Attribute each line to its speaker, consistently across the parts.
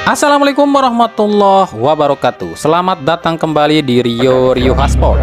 Speaker 1: Assalamualaikum warahmatullahi wabarakatuh. Selamat datang kembali di Rio Hotspot.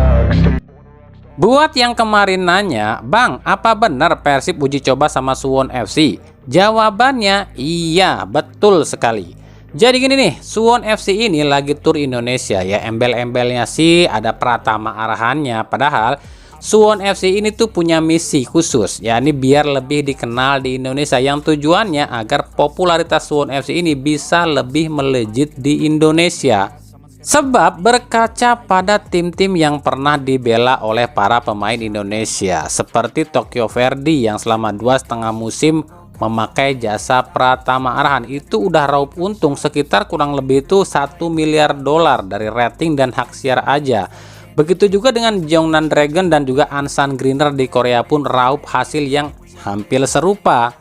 Speaker 1: Buat yang kemarin nanya, Bang, apa benar Persib uji coba sama Suwon FC? Jawabannya iya, betul sekali. Jadi gini nih, Suwon FC ini lagi tur Indonesia ya. Embel-embelnya sih ada Pratama arahannya, padahal Suwon FC ini tuh punya misi khusus, yakni biar lebih dikenal di Indonesia, yang tujuannya agar popularitas Suwon FC ini bisa lebih melejit di Indonesia. Sebab berkaca pada tim-tim yang pernah dibela oleh para pemain Indonesia, seperti Tokyo Verdy yang selama 2,5 musim memakai jasa Pratama Arahan, itu udah raup untung sekitar kurang lebih itu 1 miliar dolar dari rating dan hak siar aja. Begitu juga dengan Jeongnan Dragon dan juga Ansan Greener di Korea pun raup hasil yang hampir serupa.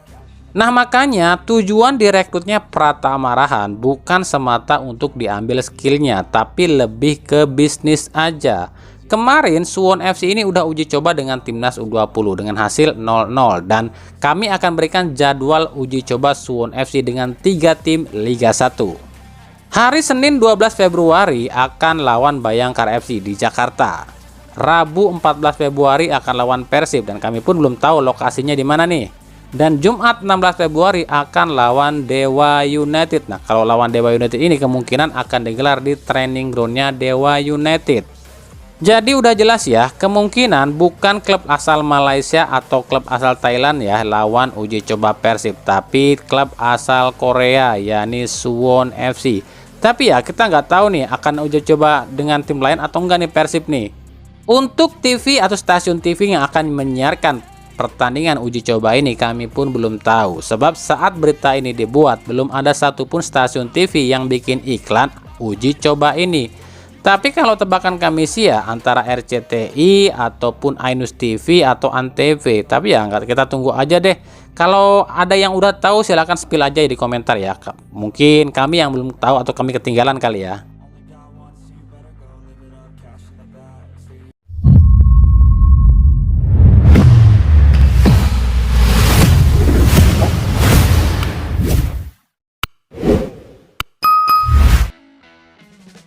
Speaker 1: Nah, makanya tujuan direkrutnya Pratama Arahan bukan semata untuk diambil skillnya, tapi lebih ke bisnis aja. Kemarin Suwon FC ini udah uji coba dengan timnas U20 dengan hasil 0-0, dan kami akan berikan jadwal uji coba Suwon FC dengan 3 tim Liga 1. Hari Senin 12 Februari akan lawan Bayangkara FC di Jakarta. Rabu 14 Februari akan lawan Persib, dan kami pun belum tahu lokasinya di mana nih. Dan Jumat 16 Februari akan lawan Dewa United. Nah, kalau lawan Dewa United ini kemungkinan akan digelar di training groundnya Dewa United. Jadi udah jelas ya, kemungkinan bukan klub asal Malaysia atau klub asal Thailand ya lawan uji coba Persib, tapi klub asal Korea, yakni Suwon FC. Tapi ya kita nggak tahu nih akan uji coba dengan tim lain atau enggak nih Persib nih. Untuk TV atau stasiun TV yang akan menyiarkan pertandingan uji coba ini kami pun belum tahu. Sebab saat berita ini dibuat belum ada satupun stasiun TV yang bikin iklan uji coba ini. Tapi kalau tebakan kami sih ya antara RCTI ataupun Ainus TV atau Antv. Tapi ya nggak, kita tunggu aja deh. Kalau ada yang udah tahu silahkan spill aja di komentar ya. Mungkin kami yang belum tahu atau kami ketinggalan kali ya.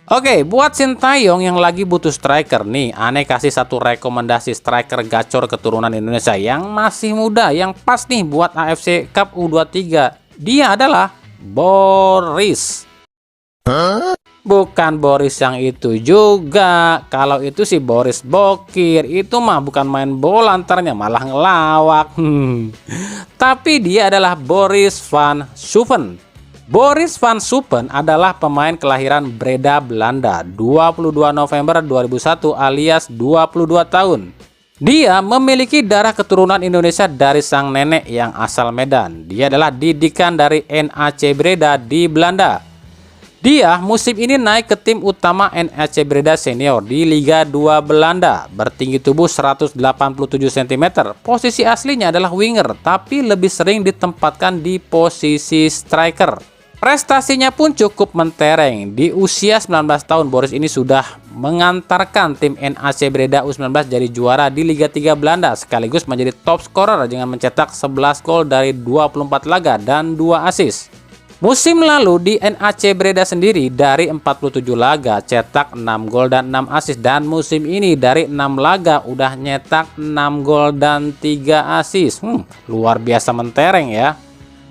Speaker 1: Oke, buat Sintayong yang lagi butuh striker nih, aneh kasih satu rekomendasi striker gacor keturunan Indonesia yang masih muda, yang pas nih buat AFC Cup U23. Dia adalah Boris. Bukan Boris yang itu juga. Kalau itu sih Boris Bokir, itu mah bukan main bola, antaranya malah ngelawak. Tapi dia adalah Boris van Schuven. Boris van Schuven adalah pemain kelahiran Breda, Belanda, 22 November 2001 alias 22 tahun. Dia memiliki darah keturunan Indonesia dari sang nenek yang asal Medan. Dia adalah didikan dari NAC Breda di Belanda. Dia musim ini naik ke tim utama NAC Breda Senior di Liga 2 Belanda. Bertinggi tubuh 187 cm. Posisi aslinya adalah winger, tapi lebih sering ditempatkan di posisi striker. Prestasinya pun cukup mentereng. Di usia 19 tahun, Boris ini sudah mengantarkan tim NAC Breda U19 jadi juara di Liga 3 Belanda, sekaligus menjadi top scorer dengan mencetak 11 gol dari 24 laga dan 2 assist. Musim lalu di NAC Breda sendiri dari 47 laga cetak 6 gol dan 6 assist, dan musim ini dari 6 laga udah nyetak 6 gol dan 3 assist. Luar biasa mentereng ya.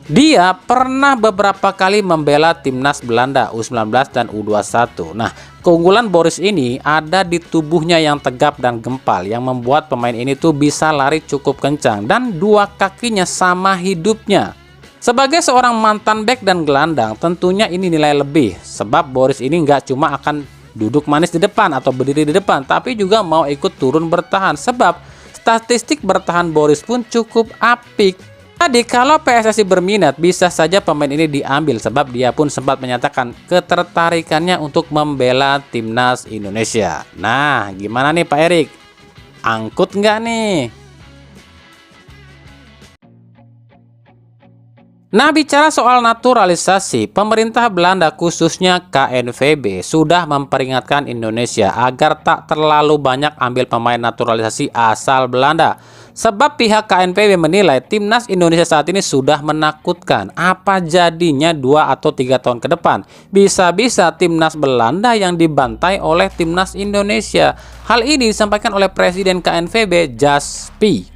Speaker 1: Dia pernah beberapa kali membela timnas Belanda U19 dan U21. Nah, keunggulan Boris ini ada di tubuhnya yang tegap dan gempal, yang membuat pemain ini tuh bisa lari cukup kencang, dan dua kakinya sama hidupnya. Sebagai seorang mantan bek dan gelandang, tentunya ini nilai lebih, sebab Boris ini nggak cuma akan duduk manis di depan atau berdiri di depan, tapi juga mau ikut turun bertahan, sebab statistik bertahan Boris pun cukup apik. Jadi kalau PSSI berminat bisa saja pemain ini diambil, sebab dia pun sempat menyatakan ketertarikannya untuk membela timnas Indonesia. Nah, gimana nih Pak Erik? Angkut nggak nih? Nah, bicara soal naturalisasi, pemerintah Belanda khususnya KNVB sudah memperingatkan Indonesia agar tak terlalu banyak ambil pemain naturalisasi asal Belanda. Sebab pihak KNVB menilai timnas Indonesia saat ini sudah menakutkan. Apa jadinya 2 atau 3 tahun ke depan? Bisa-bisa timnas Belanda yang dibantai oleh timnas Indonesia. Hal ini disampaikan oleh Presiden KNVB, Jaspi.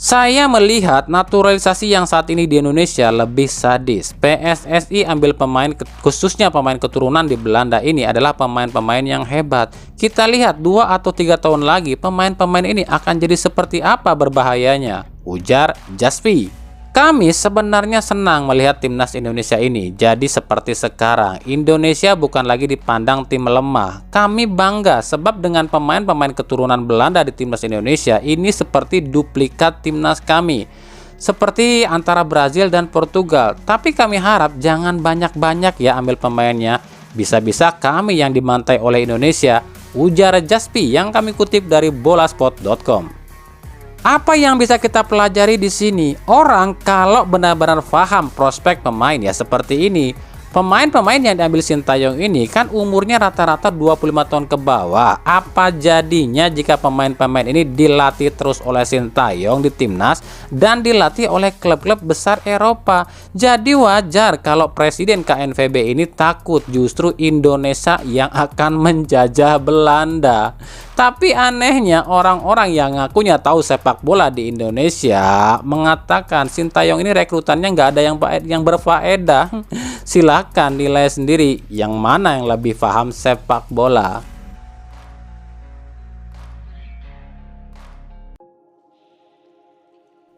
Speaker 1: Saya melihat naturalisasi yang saat ini di Indonesia lebih sadis. PSSI ambil pemain, khususnya pemain keturunan di Belanda ini adalah pemain-pemain yang hebat. Kita lihat 2 atau 3 tahun lagi pemain-pemain ini akan jadi seperti apa berbahayanya, ujar Jaspi. Kami sebenarnya senang melihat timnas Indonesia ini jadi seperti sekarang. Indonesia bukan lagi dipandang tim lemah. Kami bangga sebab dengan pemain-pemain keturunan Belanda di timnas Indonesia ini seperti duplikat timnas kami. Seperti antara Brazil dan Portugal. Tapi kami harap jangan banyak-banyak ya ambil pemainnya. Bisa-bisa kami yang dibantai oleh Indonesia, ujar Jaspi yang kami kutip dari bolasport.com. Apa yang bisa kita pelajari di sini? Orang kalau benar-benar paham prospek pemain ya seperti ini. Pemain-pemain yang diambil Sintayong ini kan umurnya rata-rata 25 tahun ke bawah. Apa jadinya jika pemain-pemain ini dilatih terus oleh Sintayong di timnas dan dilatih oleh klub-klub besar Eropa? Jadi wajar kalau Presiden KNVB ini takut justru Indonesia yang akan menjajah Belanda. Tapi anehnya orang-orang yang ngakunya tahu sepak bola di Indonesia mengatakan Sintayong ini rekrutannya nggak ada yang berfaedah. Silahkan nilai sendiri yang mana yang lebih paham sepak bola.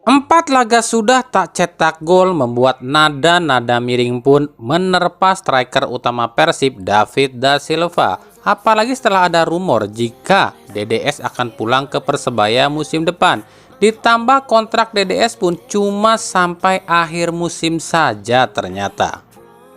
Speaker 1: Empat laga sudah tak cetak gol membuat nada-nada miring pun menerpa striker utama Persib David da Silva. Apalagi setelah ada rumor jika DDS akan pulang ke Persebaya musim depan. Ditambah kontrak DDS pun cuma sampai akhir musim saja ternyata.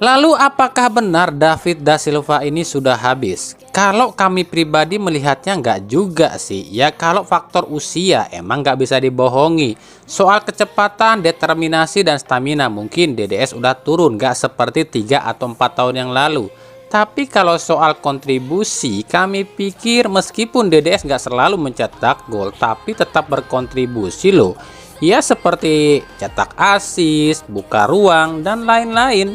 Speaker 1: Lalu apakah benar David da Silva ini sudah habis? Kalau kami pribadi melihatnya nggak juga sih. Ya kalau faktor usia emang nggak bisa dibohongi. Soal kecepatan, determinasi, dan stamina mungkin DDS udah turun nggak seperti 3 atau 4 tahun yang lalu. Tapi kalau soal kontribusi, kami pikir meskipun DDS nggak selalu mencetak gol, tapi tetap berkontribusi loh. Ya seperti cetak assist, buka ruang, dan lain-lain.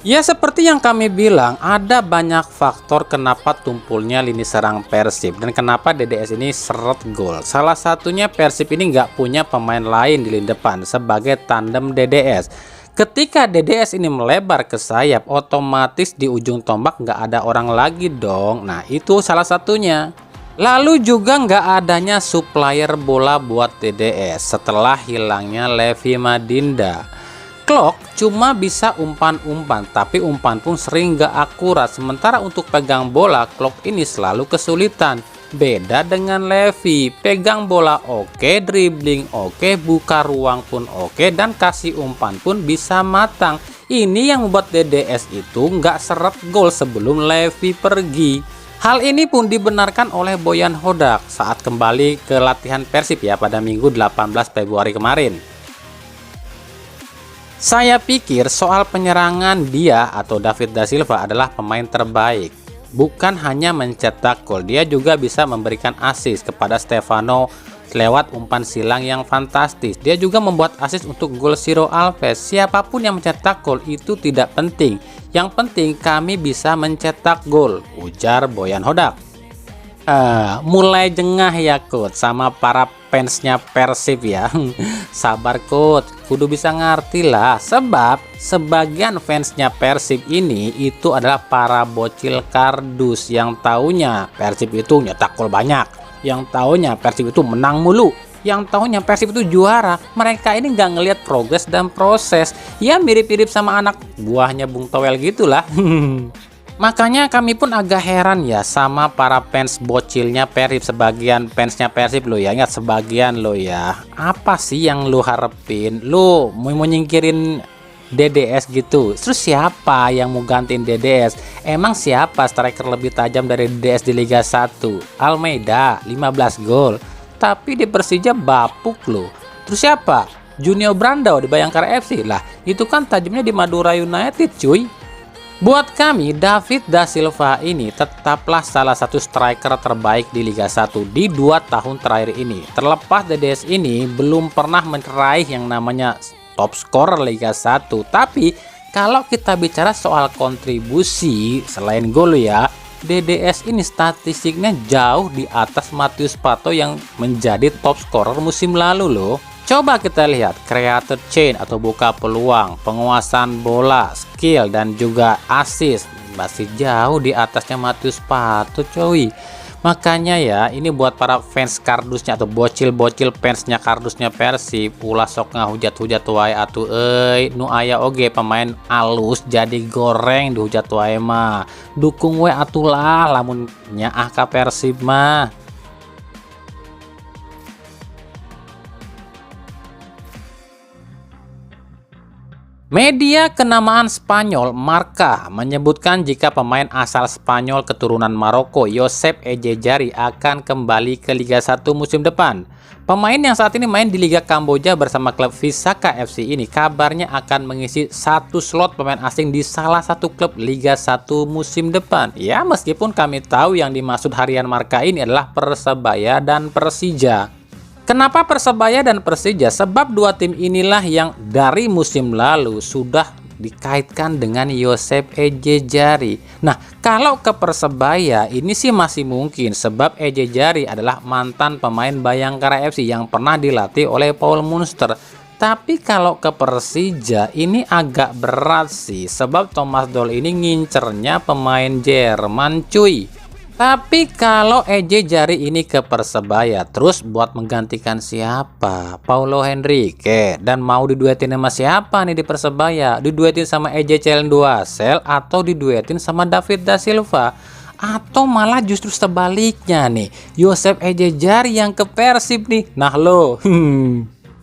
Speaker 1: Ya seperti yang kami bilang, ada banyak faktor kenapa tumpulnya lini serang Persib dan kenapa DDS ini seret gol. Salah satunya Persib ini nggak punya pemain lain di lini depan sebagai tandem DDS. Ketika DDS ini melebar ke sayap, otomatis di ujung tombak nggak ada orang lagi dong. Nah itu salah satunya. Lalu juga nggak adanya supplier bola buat DDS setelah hilangnya Levi Madinda. Klok cuma bisa umpan-umpan, tapi umpan pun sering nggak akurat. Sementara untuk pegang bola, Klok ini selalu kesulitan. Beda dengan Levi, pegang bola oke, dribbling oke, buka ruang pun oke, dan kasih umpan pun bisa matang. Ini yang membuat DDS itu nggak seret gol sebelum Levi pergi. Hal ini pun dibenarkan oleh Boyan Hodak saat kembali ke latihan Persib ya pada Minggu 18 Februari kemarin. Saya pikir soal penyerangan dia atau David da Silva adalah pemain terbaik. Bukan hanya mencetak gol, dia juga bisa memberikan assist kepada Stefano lewat umpan silang yang fantastis. Dia juga membuat assist untuk gol Ciro Alves. Siapapun yang mencetak gol itu tidak penting. Yang penting kami bisa mencetak gol, ujar Boyan Hodak. Mulai jengah ya coach sama para fansnya Persib ya. Sabar coach, kudu bisa ngerti lah. Sebab sebagian fansnya Persib ini itu adalah para bocil kardus yang taunya Persib itu nyetak gol banyak, yang taunya Persib itu menang mulu, yang taunya Persib itu juara. Mereka ini nggak ngelihat progres dan proses. Ya mirip-mirip sama anak buahnya Bung Towel gitulah. Makanya kami pun agak heran ya sama para fans bocilnya Persib. Sebagian fansnya Persib lo ya, ingat sebagian lo ya. Apa sih yang lo harapin? Lo mau nyingkirin DDS gitu. Terus siapa yang mau gantiin DDS? Emang siapa striker lebih tajam dari DDS di Liga 1? Almeida 15 gol. Tapi di Persija bapuk lo. Terus siapa? Junior Brandao di Bayangkara FC. Lah, itu kan tajamnya di Madura United, cuy. Buat kami, David da Silva ini tetaplah salah satu striker terbaik di Liga 1 di 2 tahun terakhir ini. Terlepas DDS ini belum pernah meraih yang namanya top scorer Liga 1. Tapi kalau kita bicara soal kontribusi selain gol ya, DDS ini statistiknya jauh di atas Matius Pato yang menjadi top scorer musim lalu loh. Coba kita lihat creator change atau buka peluang, penguasaan bola, skill dan juga assist masih jauh di atasnya Matius Pato, coy. Makanya ya, ini buat para fans kardusnya atau bocil-bocil fansnya kardusnya Persib, ulah sok ngahujat-hujat wae atuh nu aya oge pemain alus jadi goreng dihujat wae mah. Dukung we atulah lamun nyaah ka Persib mah. Media kenamaan Spanyol Marca menyebutkan jika pemain asal Spanyol keturunan Maroko Josep Ejejari akan kembali ke Liga 1 musim depan. Pemain yang saat ini main di Liga Kamboja bersama klub Visaka FC ini kabarnya akan mengisi satu slot pemain asing di salah satu klub Liga 1 musim depan. Ya, meskipun kami tahu yang dimaksud harian Marca ini adalah Persebaya dan Persija. Kenapa Persebaya dan Persija? Sebab dua tim inilah yang dari musim lalu sudah dikaitkan dengan Josep Ejejari. Nah, kalau ke Persebaya ini sih masih mungkin sebab Ejejari adalah mantan pemain Bayangkara FC yang pernah dilatih oleh Paul Munster. Tapi kalau ke Persija ini agak berat sih sebab Thomas Doll ini ngincernya pemain Jerman, cuy. Tapi kalau Ejejari ini ke Persebaya terus buat menggantikan siapa? Paulo Henrique. Dan mau diduetin sama siapa nih di Persebaya? Diduetin sama Ezechiel Duasel atau diduetin sama David da Silva? Atau malah justru sebaliknya nih, Josep Ejejari yang ke Persib nih. Nah lo,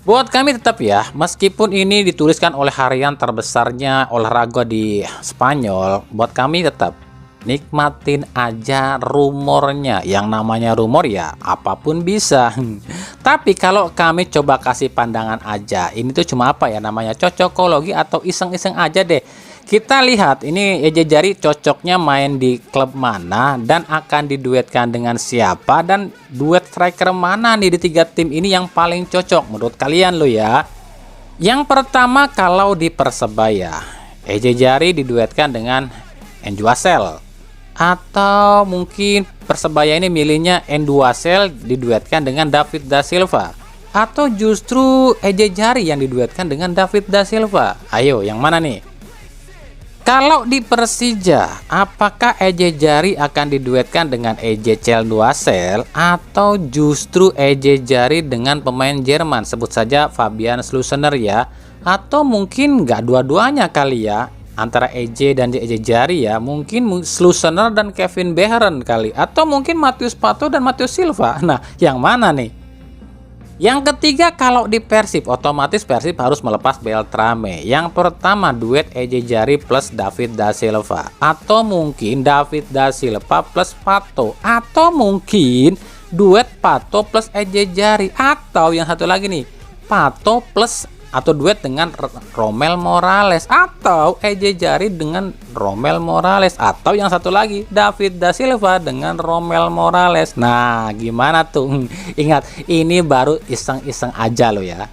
Speaker 1: buat kami tetap ya, meskipun ini dituliskan oleh harian terbesarnya olahraga di Spanyol, buat kami tetap nikmatin aja rumornya. Yang namanya rumor ya apapun bisa. Tapi kalau kami coba kasih pandangan aja, ini tuh cuma apa ya namanya, cocokologi atau iseng-iseng aja deh. Kita lihat ini Ejejari cocoknya main di klub mana dan akan diduetkan dengan siapa, dan duet striker mana nih di tiga tim ini yang paling cocok menurut kalian lo ya. Yang pertama, kalau di Persebaya Ejejari diduetkan dengan Enduasel. Atau mungkin Persebaya ini milihnya Enduasel diduetkan dengan David da Silva. Atau justru Ejejari yang diduetkan dengan David da Silva. Ayo, yang mana nih? Kalau di Persija, apakah Ejejari akan diduetkan dengan Ezechiel Duasel atau justru Ejejari dengan pemain Jerman, sebut saja Fabian Schlusener ya? Atau mungkin nggak dua-duanya kali ya? Antara EJ dan Ejejari ya, mungkin Schlusener dan Kevin Behren kali, atau mungkin Matius Pato dan Matius Silva. Nah, yang mana nih? Yang ketiga, kalau di Persib, otomatis Persib harus melepas Beltrame. Yang pertama, duet Ejejari plus David da Silva, atau mungkin David da Silva plus Pato, atau mungkin duet Pato plus Ejejari, atau yang satu lagi nih, Pato plus atau duet dengan Romel Morales, atau Ejejari dengan Romel Morales, atau yang satu lagi David da Silva dengan Romel Morales. Nah, gimana tuh? Ingat, ini baru iseng-iseng aja lo ya.